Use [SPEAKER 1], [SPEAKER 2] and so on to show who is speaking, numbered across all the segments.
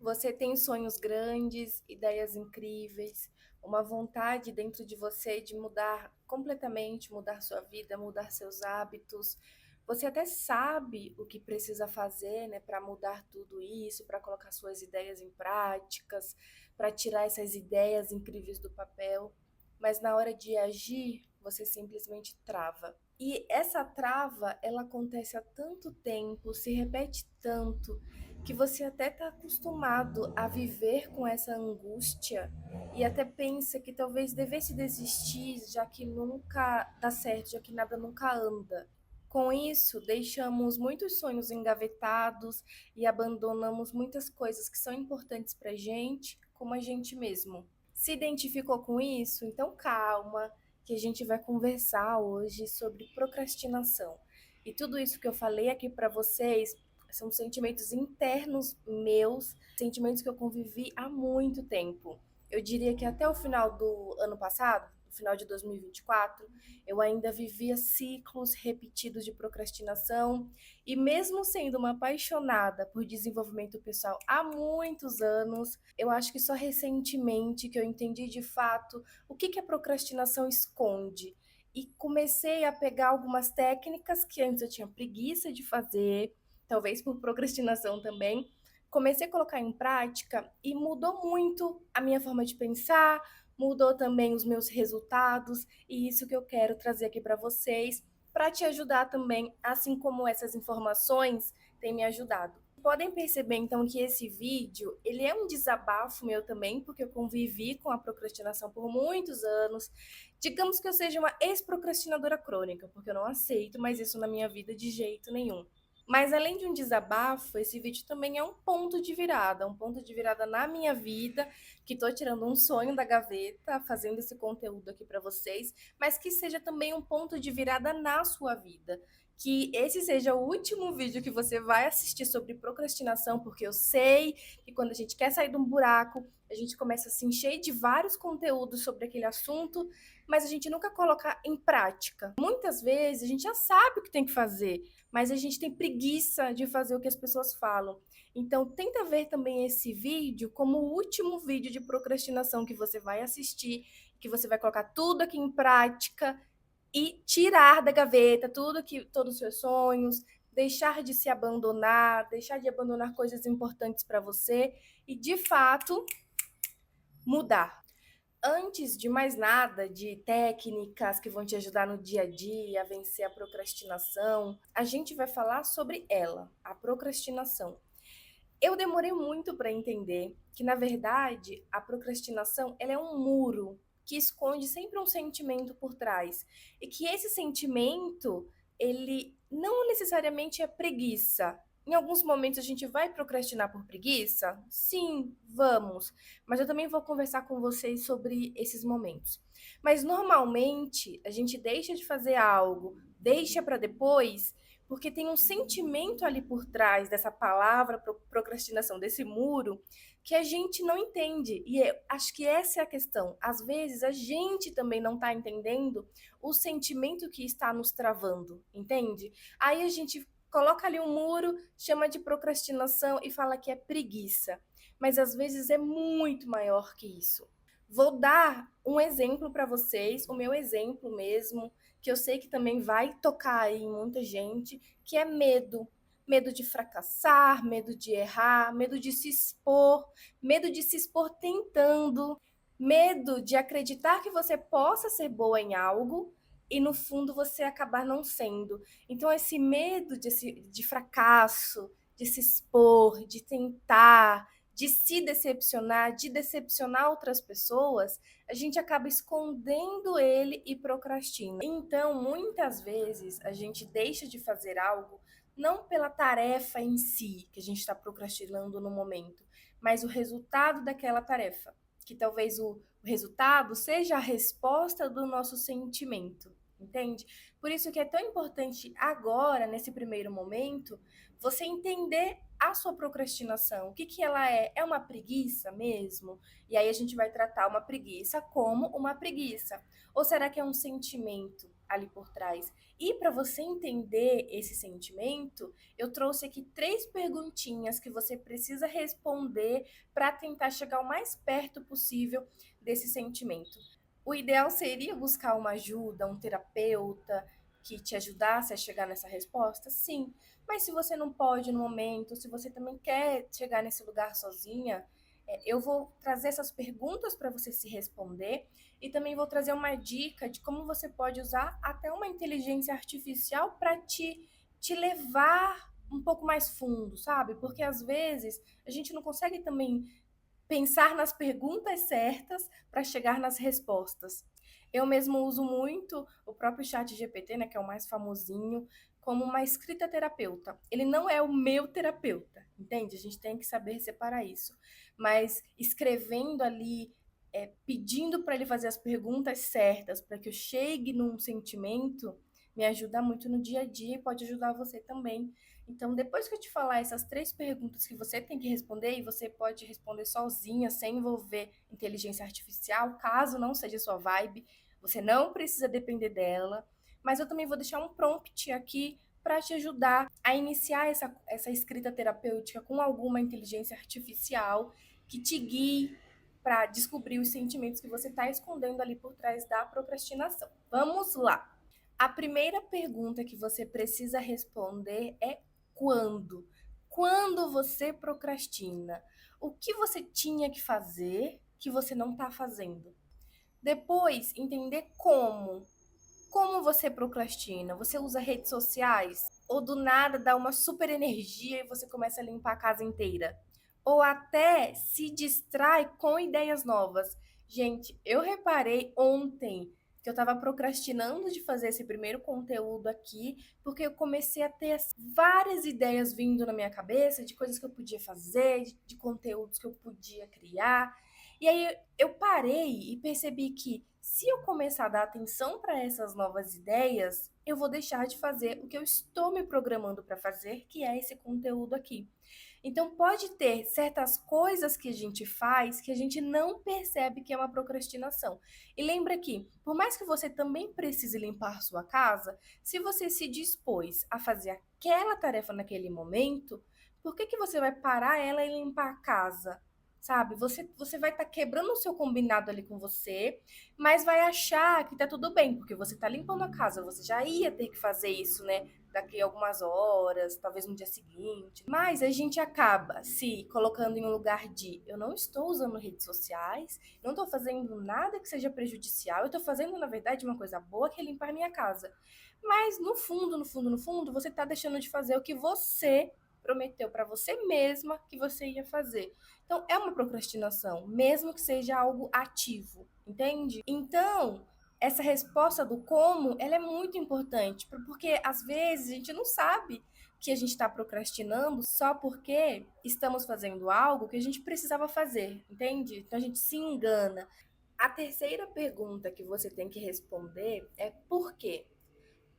[SPEAKER 1] Você tem sonhos grandes, ideias incríveis, uma vontade dentro de você de mudar completamente, mudar sua vida, mudar seus hábitos. Você até sabe o que precisa fazer, né, para mudar tudo isso, para colocar suas ideias em práticas, para tirar essas ideias incríveis do papel, mas na hora de agir, você simplesmente trava. E essa trava, ela acontece há tanto tempo, se repete tanto, que você até está acostumado a viver com essa angústia e até pensa que talvez devesse desistir, já que nunca dá certo, já que nada nunca anda. Com isso, deixamos muitos sonhos engavetados e abandonamos muitas coisas que são importantes para gente, como a gente mesmo. Se identificou com isso? Então calma, que a gente vai conversar hoje sobre procrastinação. E tudo isso que eu falei aqui para vocês são sentimentos internos meus, sentimentos que eu convivi há muito tempo. Eu diria que até o final do ano passado, no final de 2024, eu ainda vivia ciclos repetidos de procrastinação. E mesmo sendo uma apaixonada por desenvolvimento pessoal há muitos anos, eu acho que só recentemente que eu entendi de fato o que que a procrastinação esconde. E comecei a pegar algumas técnicas que antes eu tinha preguiça de fazer, talvez por procrastinação também. Comecei a colocar em prática e mudou muito a minha forma de pensar, mudou também os meus resultados, e isso que eu quero trazer aqui para vocês, para te ajudar também, assim como essas informações têm me ajudado. Podem perceber então que esse vídeo, ele é um desabafo meu também, porque eu convivi com a procrastinação por muitos anos. Digamos que eu seja uma ex-procrastinadora crônica, porque eu não aceito mais isso na minha vida de jeito nenhum. Mas além de um desabafo, esse vídeo também é um ponto de virada na minha vida, que tô tirando um sonho da gaveta, fazendo esse conteúdo aqui para vocês, mas que seja também um ponto de virada na sua vida. Que esse seja o último vídeo que você vai assistir sobre procrastinação, porque eu sei que quando a gente quer sair de um buraco, a gente começa a se encher de vários conteúdos sobre aquele assunto, mas a gente nunca coloca em prática. Muitas vezes a gente já sabe o que tem que fazer, mas a gente tem preguiça de fazer o que as pessoas falam. Então, tenta ver também esse vídeo como o último vídeo de procrastinação que você vai assistir, que você vai colocar tudo aqui em prática e tirar da gaveta todos os seus sonhos, deixar de se abandonar, deixar de abandonar coisas importantes para você e, de fato, mudar. Antes de mais nada, de técnicas que vão te ajudar no dia a dia a vencer a procrastinação, a gente vai falar sobre ela, a procrastinação. Eu demorei muito para entender que, na verdade, a procrastinação ela é um muro que esconde sempre um sentimento por trás. E que esse sentimento, ele não necessariamente é preguiça. Em alguns momentos a gente vai procrastinar por preguiça? Sim, vamos. Mas eu também vou conversar com vocês sobre esses momentos. Mas normalmente a gente deixa de fazer algo, deixa para depois, porque tem um sentimento ali por trás dessa palavra procrastinação, desse muro, que a gente não entende. E acho que essa é a questão. Às vezes a gente também não está entendendo o sentimento que está nos travando, entende? Aí a gente coloca ali um muro, chama de procrastinação e fala que é preguiça. Mas às vezes é muito maior que isso. Vou dar um exemplo para vocês, o meu exemplo mesmo, que eu sei que também vai tocar aí em muita gente, que é medo. Medo de fracassar, medo de errar, medo de se expor tentando, medo de acreditar que você possa ser boa em algo e no fundo você acabar não sendo. Então, esse medo de fracasso, de se expor, de tentar, de se decepcionar, de decepcionar outras pessoas, a gente acaba escondendo ele e procrastina. Então, muitas vezes, a gente deixa de fazer algo não pela tarefa em si, que a gente está procrastinando no momento, mas o resultado daquela tarefa. Que talvez o resultado seja a resposta do nosso sentimento, entende? Por isso que é tão importante agora, nesse primeiro momento, você entender a sua procrastinação. O que, que ela é? É uma preguiça mesmo? E aí a gente vai tratar uma preguiça como uma preguiça. Ou será que é um sentimento? ali por trás. E para você entender esse sentimento, eu trouxe aqui 3 perguntinhas que você precisa responder para tentar chegar o mais perto possível desse sentimento. O ideal seria buscar uma ajuda, um terapeuta que te ajudasse a chegar nessa resposta? Sim. Mas se você não pode no momento, se você também quer chegar nesse lugar sozinha, eu vou trazer essas perguntas para você se responder e também vou trazer uma dica de como você pode usar até uma inteligência artificial para te levar um pouco mais fundo, sabe? Porque às vezes a gente não consegue também pensar nas perguntas certas para chegar nas respostas. Eu mesmo uso muito o próprio chat GPT, né, que é o mais famosinho, como uma escrita terapeuta. Ele não é o meu terapeuta, entende? A gente tem que saber separar isso. Mas escrevendo ali, pedindo para ele fazer as perguntas certas para que eu chegue num sentimento, me ajuda muito no dia a dia e pode ajudar você também. Então, depois que eu te falar essas 3 perguntas que você tem que responder, e você pode responder sozinha, sem envolver inteligência artificial, caso não seja sua vibe, você não precisa depender dela. Mas eu também vou deixar um prompt aqui para te ajudar a iniciar essa escrita terapêutica com alguma inteligência artificial que te guie para descobrir os sentimentos que você está escondendo ali por trás da procrastinação. Vamos lá! A primeira pergunta que você precisa responder é quando? Quando você procrastina? O que você tinha que fazer que você não está fazendo? Depois, entender como. Como você procrastina? Você usa redes sociais? Ou do nada dá uma super energia e você começa a limpar a casa inteira? Ou até se distrai com ideias novas? Gente, eu reparei ontem que eu estava procrastinando de fazer esse primeiro conteúdo aqui, porque eu comecei a ter várias ideias vindo na minha cabeça de coisas que eu podia fazer, de conteúdos que eu podia criar. E aí eu parei e percebi que se eu começar a dar atenção para essas novas ideias, eu vou deixar de fazer o que eu estou me programando para fazer, que é esse conteúdo aqui. Então, pode ter certas coisas que a gente faz que a gente não percebe que é uma procrastinação. E lembra que, por mais que você também precise limpar sua casa, se você se dispôs a fazer aquela tarefa naquele momento, por que você vai parar ela e limpar a casa? Sabe? Você vai estar quebrando o seu combinado ali com você, mas vai achar que tá tudo bem, porque você tá limpando a casa, você já ia ter que fazer isso, né? Daqui a algumas horas, talvez no dia seguinte. Mas a gente acaba se colocando em um lugar de eu não estou usando redes sociais, não estou fazendo nada que seja prejudicial, eu estou fazendo, na verdade, uma coisa boa que é limpar minha casa. Mas no fundo, no fundo, no fundo, você está deixando de fazer o que você prometeu para você mesma que você ia fazer. Então, é uma procrastinação, mesmo que seja algo ativo, entende? Então, essa resposta do como, ela é muito importante, porque às vezes a gente não sabe que a gente está procrastinando só porque estamos fazendo algo que a gente precisava fazer, entende? Então a gente se engana. A terceira pergunta que você tem que responder é por quê?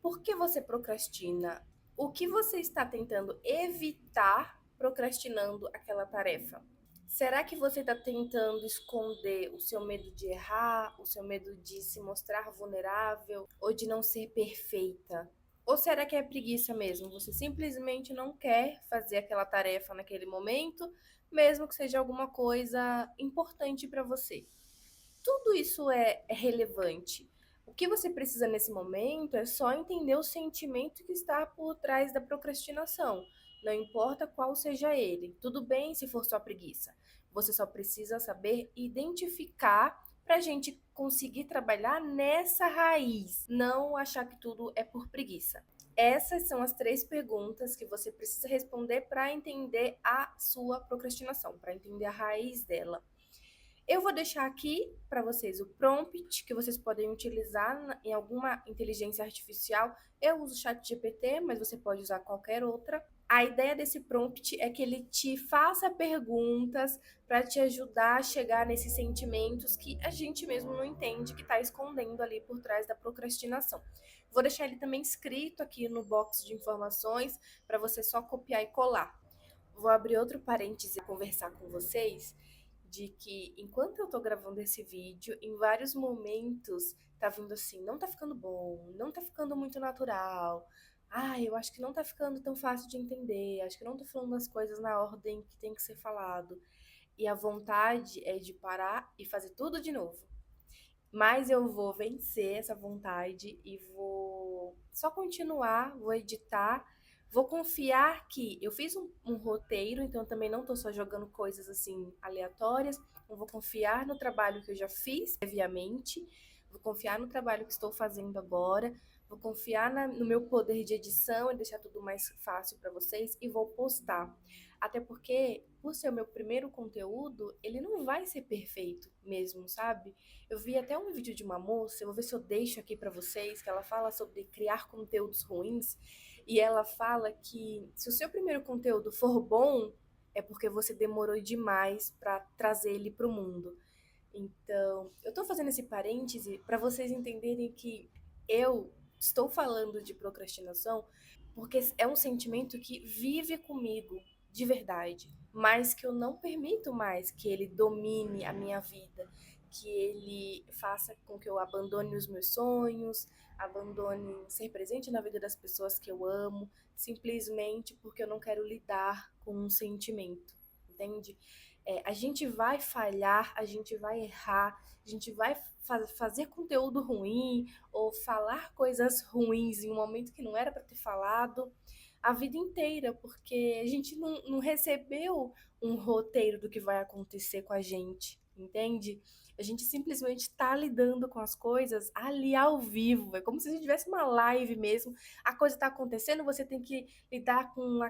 [SPEAKER 1] Por que você procrastina? O que você está tentando evitar procrastinando aquela tarefa? Será que você está tentando esconder o seu medo de errar, o seu medo de se mostrar vulnerável ou de não ser perfeita? Ou será que é preguiça mesmo? Você simplesmente não quer fazer aquela tarefa naquele momento, mesmo que seja alguma coisa importante para você? Tudo isso é relevante. O que você precisa nesse momento é só entender o sentimento que está por trás da procrastinação. Não importa qual seja ele. Tudo bem se for só preguiça. Você só precisa saber identificar para a gente conseguir trabalhar nessa raiz. Não achar que tudo é por preguiça. Essas são as 3 perguntas que você precisa responder para entender a sua procrastinação, para entender a raiz dela. Eu vou deixar aqui para vocês o prompt que vocês podem utilizar em alguma inteligência artificial. Eu uso o ChatGPT, mas você pode usar qualquer outra. A ideia desse prompt é que ele te faça perguntas para te ajudar a chegar nesses sentimentos que a gente mesmo não entende que está escondendo ali por trás da procrastinação. Vou deixar ele também escrito aqui no box de informações para você só copiar e colar. Vou abrir outro parêntese e conversar com vocês de que enquanto eu tô gravando esse vídeo, em vários momentos tá vindo assim, não tá ficando bom, não tá ficando muito natural. Ah, eu acho que não tá ficando tão fácil de entender, acho que não tô falando as coisas na ordem que tem que ser falado. E a vontade é de parar e fazer tudo de novo. Mas eu vou vencer essa vontade e vou só continuar, vou editar, vou confiar que eu fiz um roteiro, então também não estou só jogando coisas assim aleatórias. Eu vou confiar no trabalho que eu já fiz previamente, vou confiar no trabalho que estou fazendo agora, vou confiar no meu poder de edição e deixar tudo mais fácil para vocês e vou postar. Até porque, por ser o meu primeiro conteúdo, ele não vai ser perfeito mesmo, sabe? Eu vi até um vídeo de uma moça, eu vou ver se eu deixo aqui pra vocês, que ela fala sobre criar conteúdos ruins, e ela fala que se o seu primeiro conteúdo for bom, é porque você demorou demais pra trazer ele pro mundo. Então, eu tô fazendo esse parêntese pra vocês entenderem que eu estou falando de procrastinação porque é um sentimento que vive comigo de verdade, mas que eu não permito mais que ele domine a minha vida, que ele faça com que eu abandone os meus sonhos, abandone ser presente na vida das pessoas que eu amo, simplesmente porque eu não quero lidar com um sentimento, entende? A gente vai falhar, a gente vai errar, a gente vai fazer conteúdo ruim ou falar coisas ruins em um momento que não era para ter falado a vida inteira, porque a gente não recebeu um roteiro do que vai acontecer com a gente, entende? A gente simplesmente está lidando com as coisas ali ao vivo. É como se a gente tivesse uma live mesmo. A coisa está acontecendo, você tem que lidar com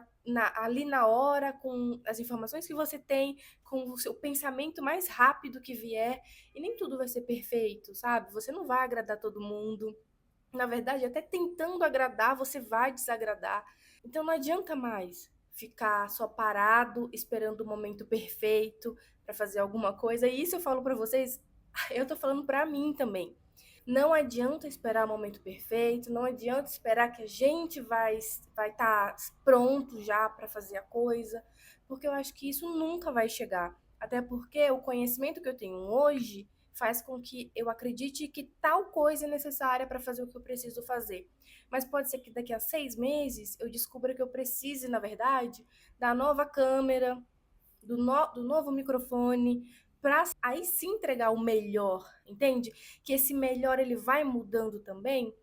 [SPEAKER 1] ali na hora, com as informações que você tem, com o seu pensamento mais rápido que vier. E nem tudo vai ser perfeito, sabe? Você não vai agradar todo mundo. Na verdade, até tentando agradar, você vai desagradar. Então não adianta mais ficar só parado esperando o momento perfeito para fazer alguma coisa. E isso eu falo para vocês, eu tô falando para mim também. Não adianta esperar o momento perfeito, não adianta esperar que a gente vai estar pronto já para fazer a coisa, porque eu acho que isso nunca vai chegar. Até porque o conhecimento que eu tenho hoje faz com que eu acredite que tal coisa é necessária para fazer o que eu preciso fazer. Mas pode ser que daqui a 6 meses eu descubra que eu precise, na verdade, da nova câmera, do novo microfone, para aí sim entregar o melhor, entende? Que esse melhor ele vai mudando também.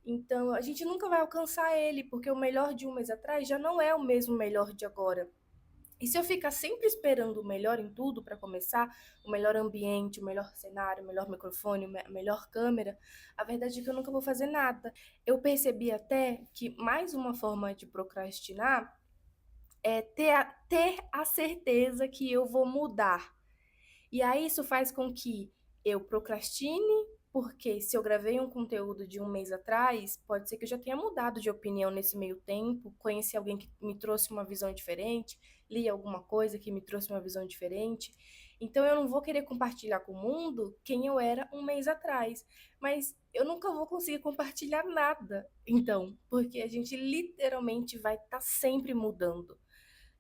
[SPEAKER 1] Então a gente nunca vai alcançar ele, porque o melhor de um mês atrás já não é o mesmo melhor de agora. E se eu ficar sempre esperando o melhor em tudo para começar, o melhor ambiente, o melhor cenário, o melhor microfone, a melhor câmera, a verdade é que eu nunca vou fazer nada. Eu percebi até que mais uma forma de procrastinar é ter a certeza que eu vou mudar. E aí isso faz com que eu procrastine, porque se eu gravei um conteúdo de um mês atrás, pode ser que eu já tenha mudado de opinião nesse meio tempo, conheci alguém que me trouxe uma visão diferente, li alguma coisa que me trouxe uma visão diferente. Então eu não vou querer compartilhar com o mundo quem eu era um mês atrás, mas eu nunca vou conseguir compartilhar nada, então, porque a gente literalmente vai estar sempre mudando.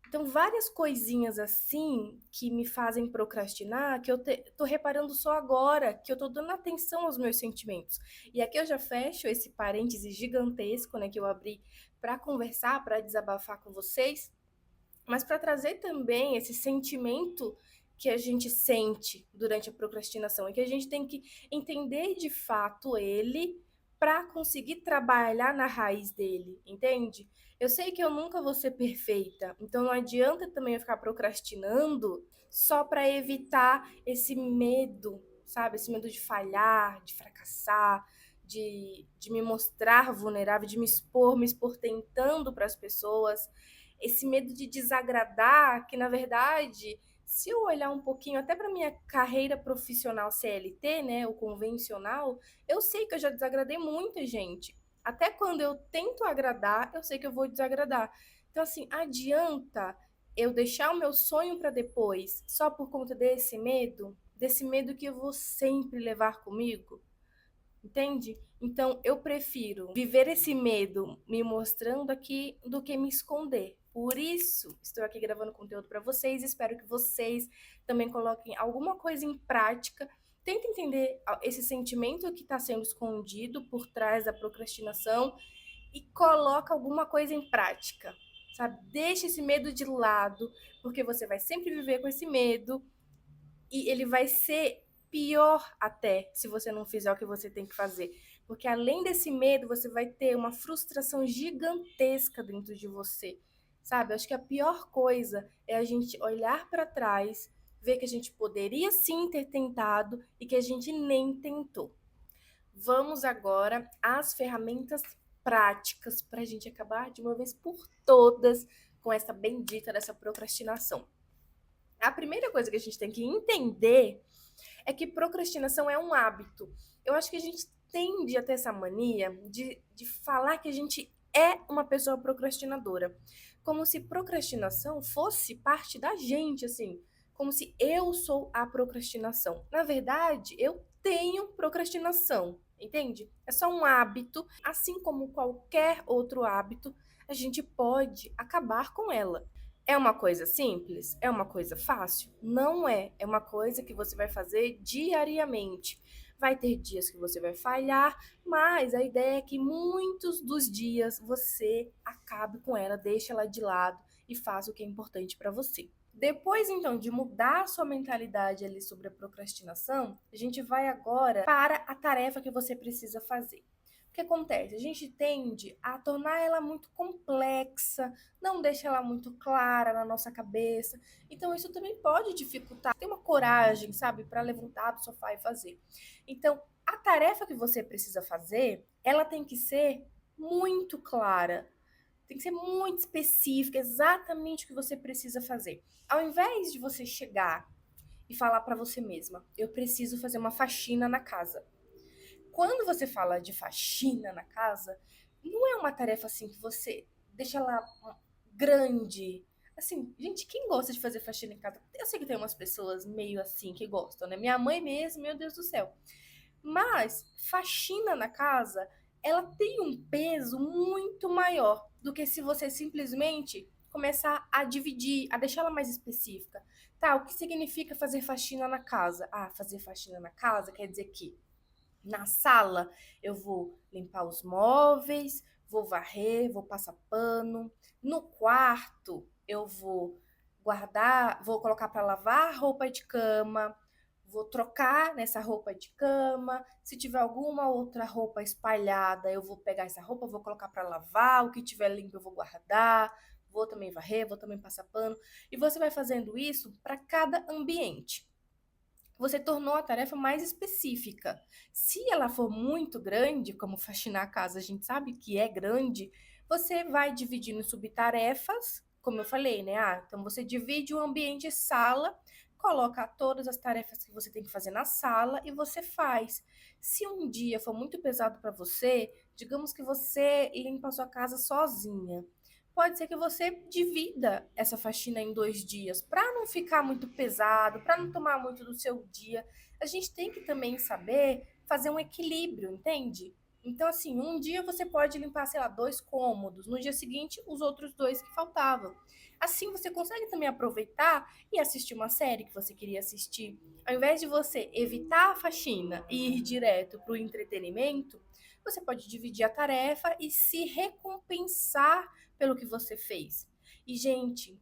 [SPEAKER 1] Então, várias coisinhas assim que me fazem procrastinar, que eu tô reparando só agora, que eu tô dando atenção aos meus sentimentos. E aqui eu já fecho esse parêntese gigantesco, né, que eu abri para conversar, para desabafar com vocês, mas para trazer também esse sentimento que a gente sente durante a procrastinação e que a gente tem que entender de fato ele para conseguir trabalhar na raiz dele, entende? Eu sei que eu nunca vou ser perfeita, então não adianta também eu ficar procrastinando só para evitar esse medo, sabe? Esse medo de falhar, de fracassar, de me mostrar vulnerável, de me expor tentando para as pessoas, esse medo de desagradar, que na verdade, se eu olhar um pouquinho até para minha carreira profissional CLT, né, o convencional, eu sei que eu já desagradei muita gente. Até quando eu tento agradar, eu sei que eu vou desagradar. Então, assim, adianta eu deixar o meu sonho para depois só por conta desse medo que eu vou sempre levar comigo? Entende? Então, eu prefiro viver esse medo me mostrando aqui do que me esconder. Por isso, estou aqui gravando conteúdo para vocês. Espero que vocês também coloquem alguma coisa em prática. Tenta entender esse sentimento que está sendo escondido por trás da procrastinação e coloca alguma coisa em prática, sabe? Deixa esse medo de lado, porque você vai sempre viver com esse medo e ele vai ser pior até se você não fizer o que você tem que fazer. Porque além desse medo, você vai ter uma frustração gigantesca dentro de você, sabe? Eu acho que a pior coisa é a gente olhar para trás, ver que a gente poderia sim ter tentado e que a gente nem tentou. Vamos agora às ferramentas práticas para a gente acabar de uma vez por todas com essa bendita dessa procrastinação. A primeira coisa que a gente tem que entender é que procrastinação é um hábito. Eu acho que a gente tende a ter essa mania de falar que a gente é uma pessoa procrastinadora. Como se procrastinação fosse parte da gente, assim. Como se eu sou a procrastinação. Na verdade, eu tenho procrastinação, entende? É só um hábito, assim como qualquer outro hábito, a gente pode acabar com ela. É uma coisa simples? É uma coisa fácil? Não é. É uma coisa que você vai fazer diariamente. Vai ter dias que você vai falhar, mas a ideia é que muitos dos dias você acabe com ela, deixe ela de lado e faça o que é importante para você. Depois, então, de mudar a sua mentalidade ali sobre a procrastinação, a gente vai agora para a tarefa que você precisa fazer. O que acontece? A gente tende a tornar ela muito complexa, não deixa ela muito clara na nossa cabeça. Então, isso também pode dificultar. Ter uma coragem, sabe, para levantar do sofá e fazer. Então, a tarefa que você precisa fazer, ela tem que ser muito clara, tem que ser muito específica, exatamente o que você precisa fazer. Ao invés de você chegar e falar para você mesma, eu preciso fazer uma faxina na casa. Quando você fala de faxina na casa, não é uma tarefa assim que você deixa ela grande. Assim, gente, quem gosta de fazer faxina em casa? Eu sei que tem umas pessoas meio assim que gostam, né? Minha mãe mesmo, meu Deus do céu. Mas faxina na casa, ela tem um peso muito maior do que se você simplesmente começar a dividir, a deixar ela mais específica. Tá, o que significa fazer faxina na casa? Ah, fazer faxina na casa quer dizer que na sala eu vou limpar os móveis, vou varrer, vou passar pano. No quarto eu vou guardar, vou colocar para lavar roupa de cama, vou trocar nessa roupa de cama. Se tiver alguma outra roupa espalhada, eu vou pegar essa roupa, vou colocar para lavar. O que tiver limpo eu vou guardar. Vou também varrer, vou também passar pano. E você vai fazendo isso para cada ambiente. Você tornou a tarefa mais específica. Se ela for muito grande, como faxinar a casa, a gente sabe que é grande, você vai dividindo em subtarefas, como eu falei, né? Ah, então você divide o ambiente sala, coloca todas as tarefas que você tem que fazer na sala e você faz. Se um dia for muito pesado para você, digamos que você limpa a sua casa sozinha. Pode ser que você divida essa faxina em 2 dias, para não ficar muito pesado, para não tomar muito do seu dia. A gente tem que também saber fazer um equilíbrio, entende? Então, assim, um dia você pode limpar, sei lá, 2 cômodos, no dia seguinte, os outros 2 que faltavam. Assim, você consegue também aproveitar e assistir uma série que você queria assistir. Ao invés de você evitar a faxina e ir direto para o entretenimento, você pode dividir a tarefa e se recompensar pelo que você fez. E, gente,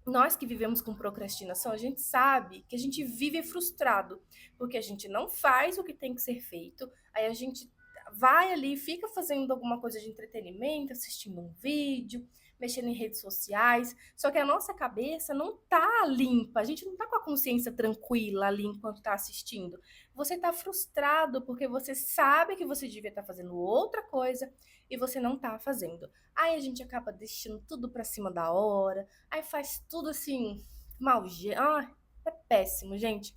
[SPEAKER 1] nós que vivemos com procrastinação, a gente sabe que a gente vive frustrado, porque a gente não faz o que tem que ser feito, aí a gente vai ali, fica fazendo alguma coisa de entretenimento, assistindo um vídeo, mexendo em redes sociais, só que a nossa cabeça não tá limpa, a gente não tá com a consciência tranquila ali enquanto tá assistindo. Você tá frustrado porque você sabe que você devia estar fazendo outra coisa e você não tá fazendo. Aí a gente acaba deixando tudo pra cima da hora, aí faz tudo assim, mal. Ah, é péssimo, gente.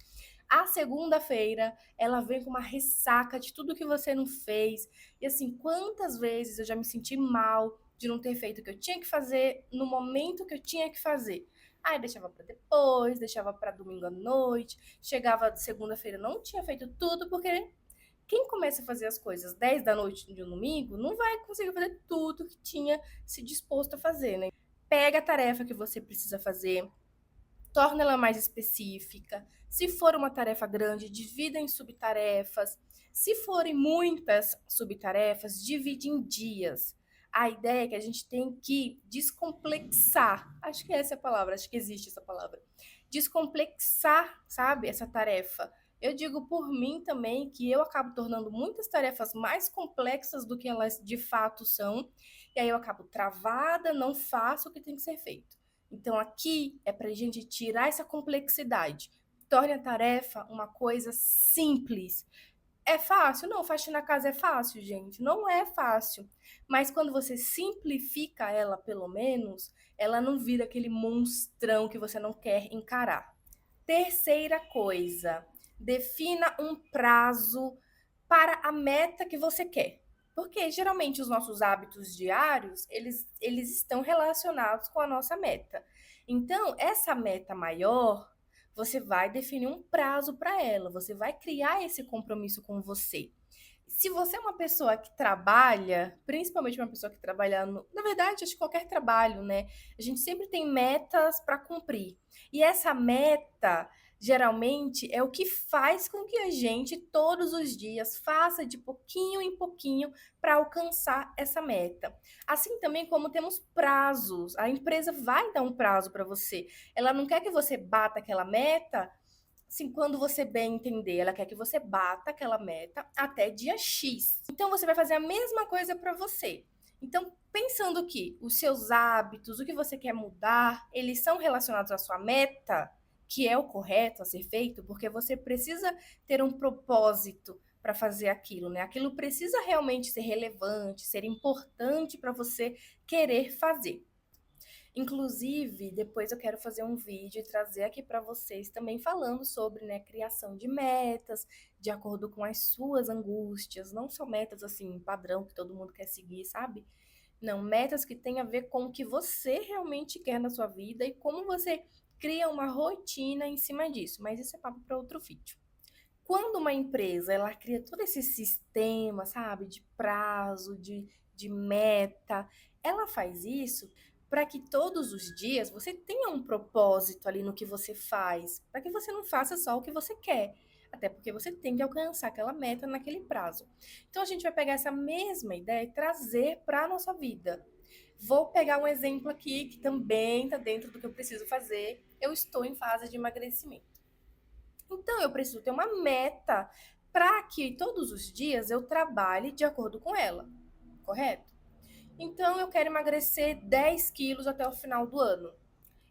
[SPEAKER 1] A segunda-feira, ela vem com uma ressaca de tudo que você não fez. E assim, quantas vezes eu já me senti mal de não ter feito o que eu tinha que fazer no momento que eu tinha que fazer. Aí deixava pra depois, deixava pra domingo à noite, chegava de segunda-feira, não tinha feito tudo, porque quem começa a fazer as coisas 10 da noite de um domingo não vai conseguir fazer tudo que tinha se disposto a fazer, né? Pega a tarefa que você precisa fazer, torna ela mais específica. Se for uma tarefa grande, divida em subtarefas. Se forem muitas subtarefas, divide em dias. A ideia é que a gente tem que descomplexar. Acho que essa é a palavra, acho que existe essa palavra. Descomplexar, sabe, essa tarefa. Eu digo por mim também que eu acabo tornando muitas tarefas mais complexas do que elas de fato são, e aí eu acabo travada, não faço o que tem que ser feito. Então, aqui é para a gente tirar essa complexidade. Torne a tarefa uma coisa simples. É fácil? Não, faxina a casa é fácil, gente. Não é fácil. Mas quando você simplifica ela, pelo menos, ela não vira aquele monstrão que você não quer encarar. Terceira coisa, defina um prazo para a meta que você quer. Porque geralmente os nossos hábitos diários, eles estão relacionados com a nossa meta. Então, essa meta maior, você vai definir um prazo para ela, você vai criar esse compromisso com você. Se você é uma pessoa que trabalha, principalmente uma pessoa que trabalha na verdade, acho que qualquer trabalho, né? A gente sempre tem metas para cumprir. E essa meta, geralmente, é o que faz com que a gente, todos os dias, faça de pouquinho em pouquinho para alcançar essa meta. Assim também como temos prazos. A empresa vai dar um prazo para você. Ela não quer que você bata aquela meta assim, quando você bem entender, ela quer que você bata aquela meta até dia X. Então você vai fazer a mesma coisa para você. Então, pensando que os seus hábitos, o que você quer mudar, eles são relacionados à sua meta, que é o correto a ser feito, porque você precisa ter um propósito para fazer aquilo, né? Aquilo precisa realmente ser relevante, ser importante para você querer fazer. Inclusive, depois eu quero fazer um vídeo e trazer aqui para vocês também falando sobre, né, criação de metas de acordo com as suas angústias, não só metas assim, padrão que todo mundo quer seguir, sabe? Não, metas que têm a ver com o que você realmente quer na sua vida e como você cria uma rotina em cima disso, mas isso é papo para outro vídeo. Quando uma empresa ela cria todo esse sistema, sabe, de prazo, de meta, ela faz isso para que todos os dias você tenha um propósito ali no que você faz, para que você não faça só o que você quer, até porque você tem que alcançar aquela meta naquele prazo. Então a gente vai pegar essa mesma ideia e trazer para a nossa vida. Vou pegar um exemplo aqui que também está dentro do que eu preciso fazer. Eu estou em fase de emagrecimento. Então, eu preciso ter uma meta para que todos os dias eu trabalhe de acordo com ela, correto? Então, eu quero emagrecer 10 quilos até o final do ano.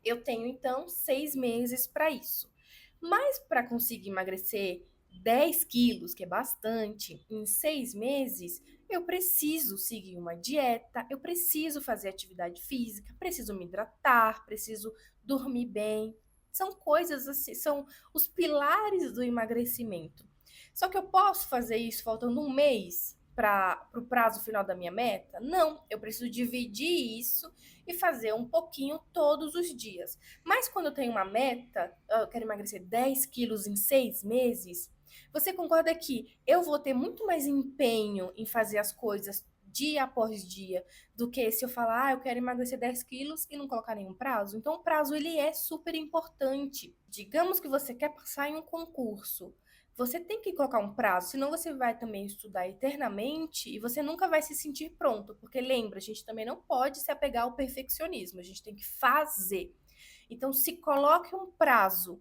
[SPEAKER 1] Eu tenho, então, 6 meses para isso. Mas para conseguir emagrecer 10 quilos, que é bastante, em 6 meses, eu preciso seguir uma dieta, eu preciso fazer atividade física, preciso me hidratar, preciso dormir bem. São coisas assim, são os pilares do emagrecimento. Só que eu posso fazer isso faltando um mês para o prazo final da minha meta? Não, eu preciso dividir isso e fazer um pouquinho todos os dias. Mas quando eu tenho uma meta, eu quero emagrecer 10 quilos em 6 meses, você concorda que eu vou ter muito mais empenho em fazer as coisas dia após dia do que se eu falar, eu quero emagrecer 10 quilos e não colocar nenhum prazo? Então, o prazo ele é super importante. Digamos que você quer passar em um concurso. Você tem que colocar um prazo, senão você vai também estudar eternamente e você nunca vai se sentir pronto, porque lembra, a gente também não pode se apegar ao perfeccionismo, a gente tem que fazer. Então, se coloque um prazo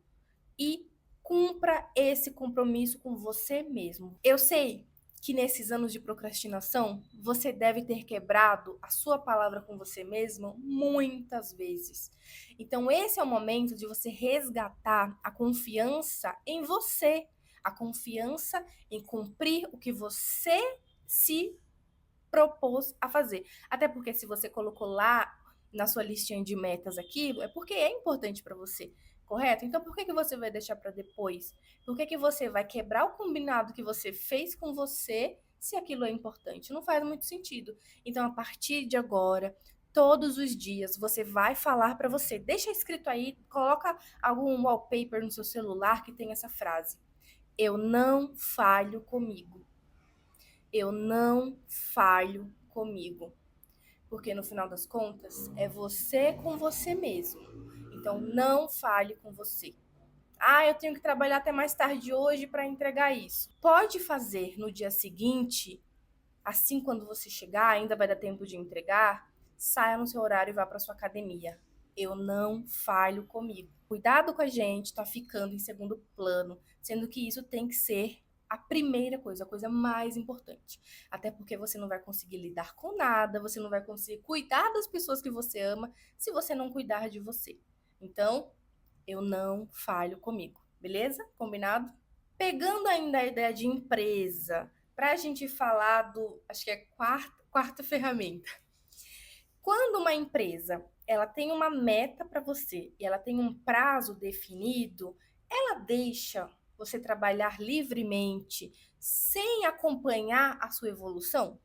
[SPEAKER 1] e cumpra esse compromisso com você mesmo. Eu sei que nesses anos de procrastinação, você deve ter quebrado a sua palavra com você mesmo muitas vezes. Então, esse é o momento de você resgatar a confiança em você, a confiança em cumprir o que você se propôs a fazer. Até porque se você colocou lá na sua listinha de metas aquilo, é porque é importante para você, correto? Então por que que você vai deixar para depois? Por que que você vai quebrar o combinado que você fez com você se aquilo é importante? Não faz muito sentido. Então a partir de agora, todos os dias você vai falar para você, deixa escrito aí, coloca algum wallpaper no seu celular que tem essa frase: eu não falho comigo. Eu não falho comigo. porque no final das contas é você com você mesmo. Então não fale com você. Ah, eu tenho que trabalhar até mais tarde hoje para entregar isso. Pode fazer no dia seguinte, assim quando você chegar, ainda vai dar tempo de entregar, saia no seu horário e vá para sua academia. Eu não falho comigo. Cuidado com a gente tá ficando em segundo plano, sendo que isso tem que ser a primeira coisa, a coisa mais importante. Até porque você não vai conseguir lidar com nada, você não vai conseguir cuidar das pessoas que você ama se você não cuidar de você. Então, eu não falho comigo, beleza? Combinado? Pegando ainda a ideia de empresa, para a gente falar acho que é quarta ferramenta. Quando uma empresa ela tem uma meta para você e ela tem um prazo definido, ela deixa você trabalhar livremente sem acompanhar a sua evolução?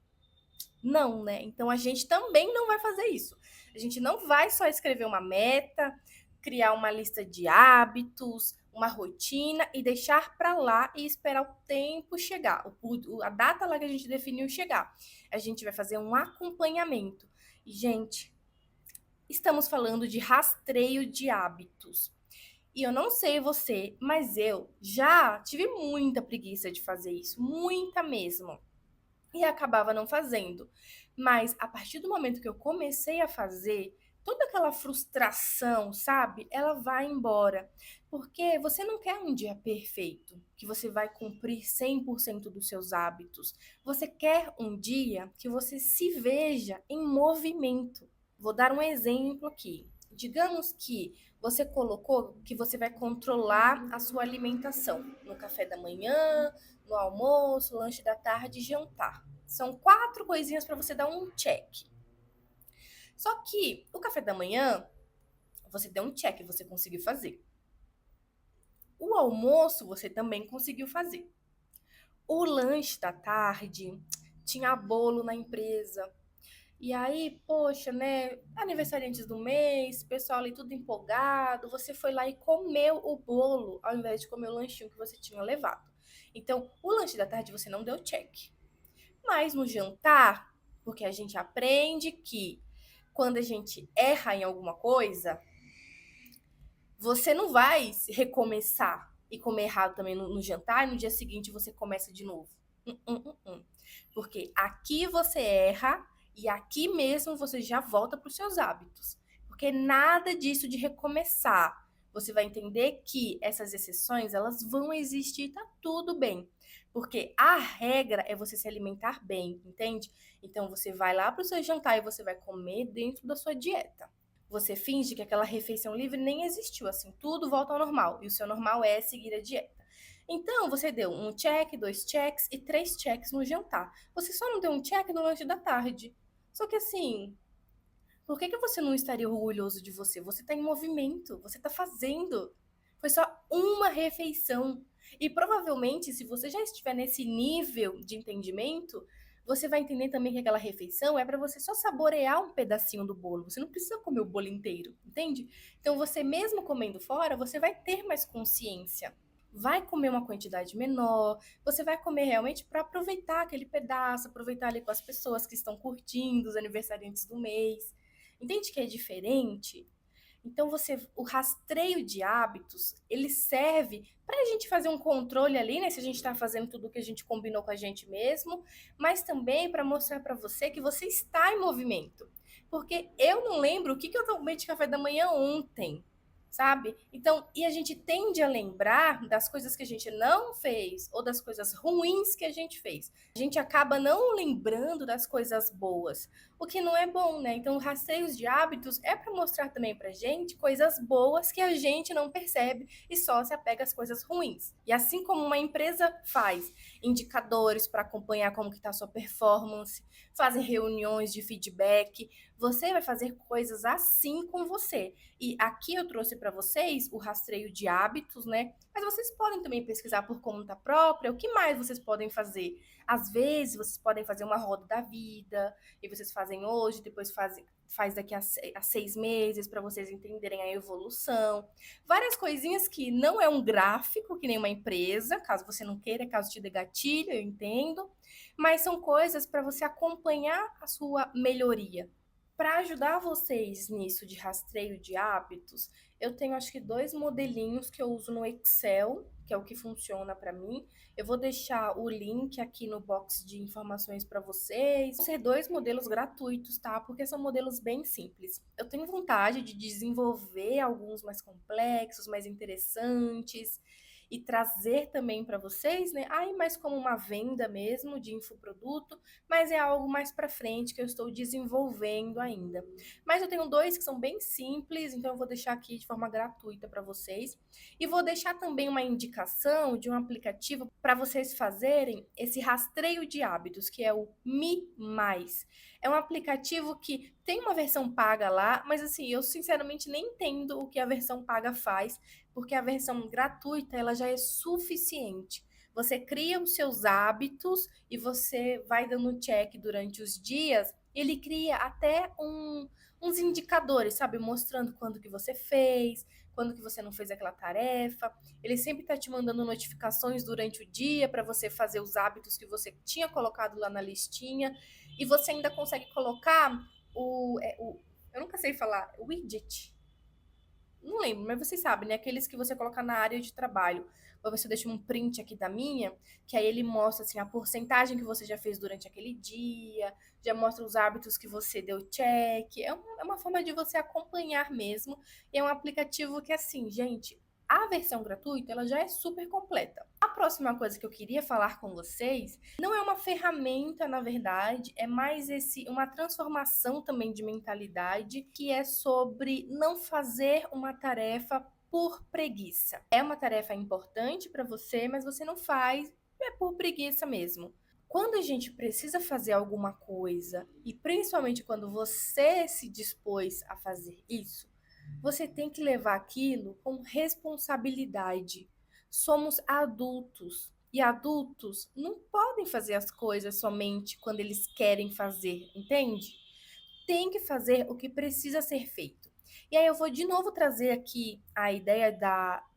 [SPEAKER 1] Não, né? Então a gente também não vai fazer isso. A gente não vai só escrever uma meta, criar uma lista de hábitos, uma rotina e deixar para lá e esperar o tempo chegar, a data lá que a gente definiu chegar. A gente vai fazer um acompanhamento. E, gente, estamos falando de rastreio de hábitos. E eu não sei você, mas eu já tive muita preguiça de fazer isso, muita mesmo. E acabava não fazendo. Mas a partir do momento que eu comecei a fazer, toda aquela frustração, sabe? Ela vai embora. Porque você não quer um dia perfeito, que você vai cumprir 100% dos seus hábitos. Você quer um dia que você se veja em movimento. Vou dar um exemplo aqui. Digamos que você colocou que você vai controlar a sua alimentação no café da manhã, no almoço, lanche da tarde e jantar. São 4 coisinhas para você dar um check. Só que o café da manhã, você deu um check, você conseguiu fazer. O almoço, você também conseguiu fazer. O lanche da tarde, tinha bolo na empresa. E aí, poxa, né? Aniversariantes do mês, pessoal ali tudo empolgado. Você foi lá e comeu o bolo, ao invés de comer o lanchinho que você tinha levado. Então, o lanche da tarde você não deu check. Mas no jantar, porque a gente aprende que quando a gente erra em alguma coisa, você não vai recomeçar e comer errado também no jantar e no dia seguinte você começa de novo. Porque aqui você erra e aqui mesmo você já volta para os seus hábitos. Porque nada disso de recomeçar. Você vai entender que essas exceções, elas vão existir, tá tudo bem. Porque a regra é você se alimentar bem, entende? Então você vai lá para o seu jantar e você vai comer dentro da sua dieta. Você finge que aquela refeição livre nem existiu, assim, tudo volta ao normal. E o seu normal é seguir a dieta. Então, você deu um check, 2 checks e 3 checks no jantar. Você só não deu um check no lanche da tarde. Só que assim, por que você não estaria orgulhoso de você? Você está em movimento, você está fazendo. Foi só uma refeição. E provavelmente, se você já estiver nesse nível de entendimento, você vai entender também que aquela refeição é para você só saborear um pedacinho do bolo. Você não precisa comer o bolo inteiro, entende? Então, você mesmo comendo fora, você vai ter mais consciência. Vai comer uma quantidade menor, você vai comer realmente para aproveitar aquele pedaço, aproveitar ali com as pessoas que estão curtindo, os aniversariantes do mês. Entende que é diferente? Então o rastreio de hábitos, ele serve para a gente fazer um controle ali, né? Se a gente está fazendo tudo o que a gente combinou com a gente mesmo, mas também para mostrar para você que você está em movimento. Porque eu não lembro o que eu tomei de café da manhã ontem, sabe? Então, e a gente tende a lembrar das coisas que a gente não fez ou das coisas ruins que a gente fez. A gente acaba não lembrando das coisas boas, o que não é bom, né? Então, rastreios de hábitos é para mostrar também pra gente coisas boas que a gente não percebe e só se apega às coisas ruins. E assim como uma empresa faz indicadores para acompanhar como que tá a sua performance, fazem reuniões de feedback, você vai fazer coisas assim com você. E aqui eu trouxe para vocês o rastreio de hábitos, né? Mas vocês podem também pesquisar por conta própria o que mais vocês podem fazer. Às vezes, vocês podem fazer uma roda da vida, e vocês fazem hoje, depois faz daqui a 6 meses, para vocês entenderem a evolução. Várias coisinhas que não é um gráfico, que nem uma empresa, caso você não queira, caso te dê gatilho, eu entendo. Mas são coisas para você acompanhar a sua melhoria. Para ajudar vocês nisso de rastreio de hábitos, eu tenho acho que 2 modelinhos que eu uso no Excel, que é o que funciona para mim. Eu vou deixar o link aqui no box de informações para vocês. Vão ser 2 modelos gratuitos, tá? Porque são modelos bem simples. Eu tenho vontade de desenvolver alguns mais complexos, mais interessantes e trazer também para vocês, né? Aí mais como uma venda mesmo de infoproduto, mas é algo mais para frente que eu estou desenvolvendo ainda. Mas eu tenho 2 que são bem simples, então eu vou deixar aqui de forma gratuita para vocês. E vou deixar também uma indicação de um aplicativo para vocês fazerem esse rastreio de hábitos, que é o Mi Mais. É um aplicativo que tem uma versão paga lá, mas assim, eu sinceramente nem entendo o que a versão paga faz, porque a versão gratuita ela já é suficiente. Você cria os seus hábitos e você vai dando check durante os dias. Ele cria até uns indicadores, sabe? Mostrando quando que você fez, quando que você não fez aquela tarefa. Ele sempre está te mandando notificações durante o dia para você fazer os hábitos que você tinha colocado lá na listinha. E você ainda consegue colocar eu nunca sei falar, widget. Não lembro, mas vocês sabem, né? Aqueles que você coloca na área de trabalho. Ou você deixa um print aqui da minha, que aí ele mostra assim a porcentagem que você já fez durante aquele dia, já mostra os hábitos que você deu check. É uma forma de você acompanhar mesmo. E é um aplicativo que, assim, gente, a versão gratuita ela já é super completa. A próxima coisa que eu queria falar com vocês não é uma ferramenta, na verdade, é mais uma transformação também de mentalidade, que é sobre não fazer uma tarefa por preguiça. É uma tarefa importante para você, mas você não faz, é por preguiça mesmo. Quando a gente precisa fazer alguma coisa, e principalmente quando você se dispôs a fazer isso, você tem que levar aquilo com responsabilidade. Somos adultos. E adultos não podem fazer as coisas somente quando eles querem fazer, entende? Tem que fazer o que precisa ser feito. E aí eu vou de novo trazer aqui a ideia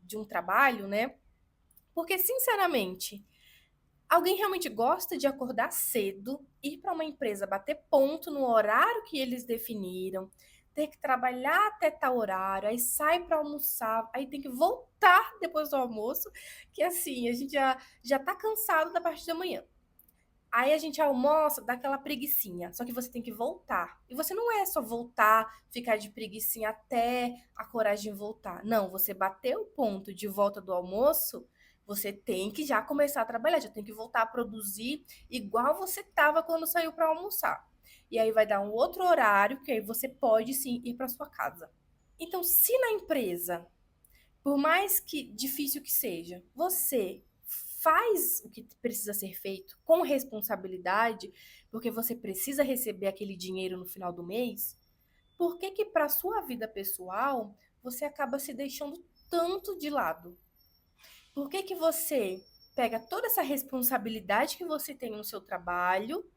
[SPEAKER 1] de um trabalho, né? Porque, sinceramente, alguém realmente gosta de acordar cedo, ir para uma empresa, bater ponto no horário que eles definiram, ter que trabalhar até tal horário, aí sai para almoçar, aí tem que voltar depois do almoço, que assim, a gente já tá cansado da parte da manhã. Aí a gente almoça, dá aquela preguicinha, só que você tem que voltar. E você não é só voltar, ficar de preguicinha até a coragem voltar. Não, você bateu o ponto de volta do almoço, você tem que já começar a trabalhar, já tem que voltar a produzir igual você estava quando saiu para almoçar. E aí vai dar um outro horário que aí você pode sim ir para sua casa. Então, se na empresa por mais que difícil que seja, você faz o que precisa ser feito com responsabilidade, porque você precisa receber aquele dinheiro no final do mês, por que que para sua vida pessoal você acaba se deixando tanto de lado? Por que que você pega toda essa responsabilidade que você tem no seu trabalho,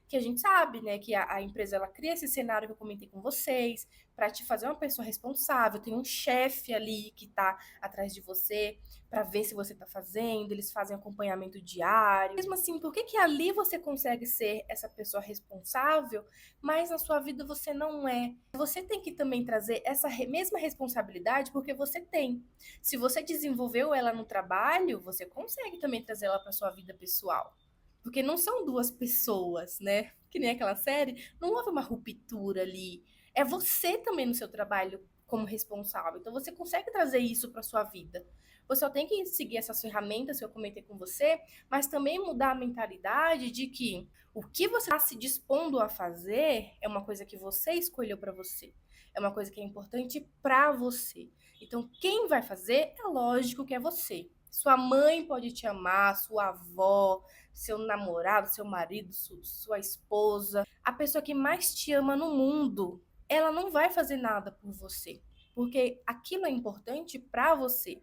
[SPEAKER 1] que a gente sabe, né, que a empresa ela cria esse cenário que eu comentei com vocês, para te fazer uma pessoa responsável, tem um chefe ali que está atrás de você para ver se você está fazendo, eles fazem acompanhamento diário. Mesmo assim, por que que ali você consegue ser essa pessoa responsável, mas na sua vida você não é? Você tem que também trazer essa mesma responsabilidade porque você tem. Se você desenvolveu ela no trabalho, você consegue também trazer ela para sua vida pessoal. Porque não são duas pessoas, né? Que nem aquela série, não houve uma ruptura ali. É você também no seu trabalho como responsável. Então você consegue trazer isso para sua vida. Você só tem que seguir essas ferramentas que eu comentei com você, mas também mudar a mentalidade de que o que você está se dispondo a fazer é uma coisa que você escolheu para você. É uma coisa que é importante para você. Então, quem vai fazer é lógico que é você. Sua mãe pode te amar, sua avó, seu namorado, seu marido, sua esposa, a pessoa que mais te ama no mundo, ela não vai fazer nada por você, porque aquilo é importante para você.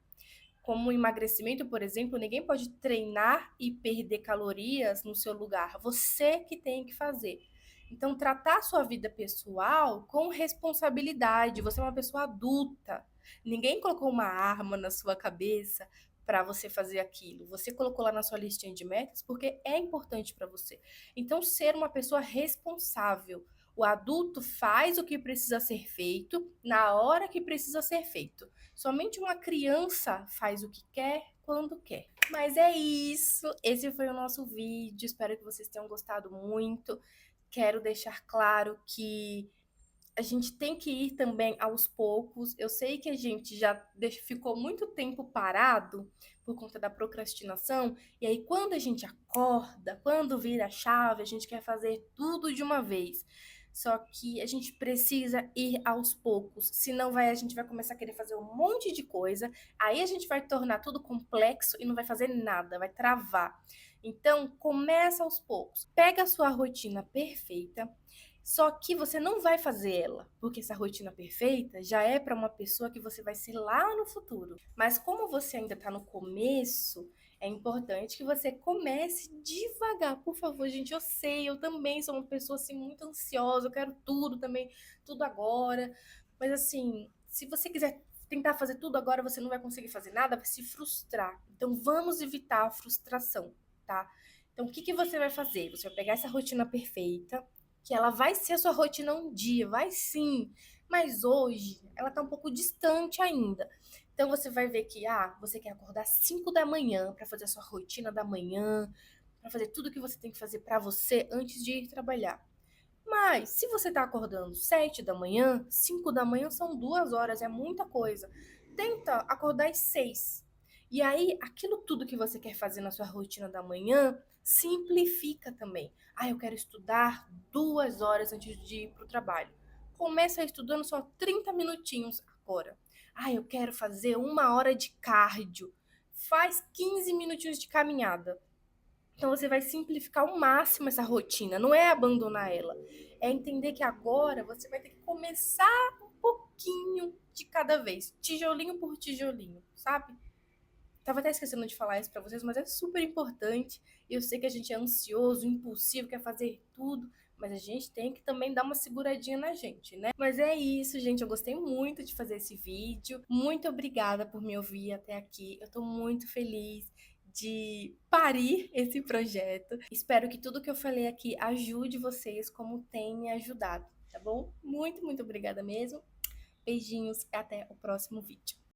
[SPEAKER 1] Como o emagrecimento, por exemplo, ninguém pode treinar e perder calorias no seu lugar. Você que tem que fazer. Então, tratar a sua vida pessoal com responsabilidade. Você é uma pessoa adulta. Ninguém colocou uma arma na sua cabeça para você fazer aquilo. Você colocou lá na sua listinha de metas porque é importante para você. Então, ser uma pessoa responsável. O adulto faz o que precisa ser feito na hora que precisa ser feito. Somente uma criança faz o que quer quando quer. Mas é isso. Esse foi o nosso vídeo. Espero que vocês tenham gostado muito. Quero deixar claro que a gente tem que ir também aos poucos. Eu sei que a gente já ficou muito tempo parado por conta da procrastinação, e aí quando a gente acorda, quando vira a chave, a gente quer fazer tudo de uma vez. Só que a gente precisa ir aos poucos, senão a gente vai começar a querer fazer um monte de coisa, aí a gente vai tornar tudo complexo e não vai fazer nada, vai travar. Então, começa aos poucos. Pega a sua rotina perfeita, só que você não vai fazer ela, porque essa rotina perfeita já é para uma pessoa que você vai ser lá no futuro. Mas como você ainda está no começo, é importante que você comece devagar. Por favor, gente, eu sei, eu também sou uma pessoa assim muito ansiosa, eu quero tudo também, tudo agora. Mas assim, se você quiser tentar fazer tudo agora, você não vai conseguir fazer nada, vai se frustrar. Então vamos evitar a frustração, tá? Então o que que você vai fazer? Você vai pegar essa rotina perfeita, que ela vai ser a sua rotina um dia, vai sim, mas hoje ela tá um pouco distante ainda. Então você vai ver que você quer acordar 5 da manhã para fazer a sua rotina da manhã, para fazer tudo que você tem que fazer para você antes de ir trabalhar. Mas se você tá acordando 7 da manhã, 5 da manhã são 2 horas, é muita coisa. Tenta acordar às 6. E aí, aquilo tudo que você quer fazer na sua rotina da manhã, simplifica também. Eu quero estudar 2 horas antes de ir para o trabalho. Começa estudando só 30 minutinhos agora. Eu quero fazer 1 hora de cardio. Faz 15 minutinhos de caminhada. Então você vai simplificar ao máximo essa rotina, não é abandonar ela. É entender que agora você vai ter que começar um pouquinho de cada vez, tijolinho por tijolinho, sabe? Tava até esquecendo de falar isso pra vocês, mas é super importante. Eu sei que a gente é ansioso, impulsivo, quer fazer tudo, mas a gente tem que também dar uma seguradinha na gente, né? Mas é isso, gente. Eu gostei muito de fazer esse vídeo. Muito obrigada por me ouvir até aqui. Eu tô muito feliz de parir esse projeto. Espero que tudo que eu falei aqui ajude vocês como tem me ajudado, tá bom? Muito, muito obrigada mesmo. Beijinhos e até o próximo vídeo.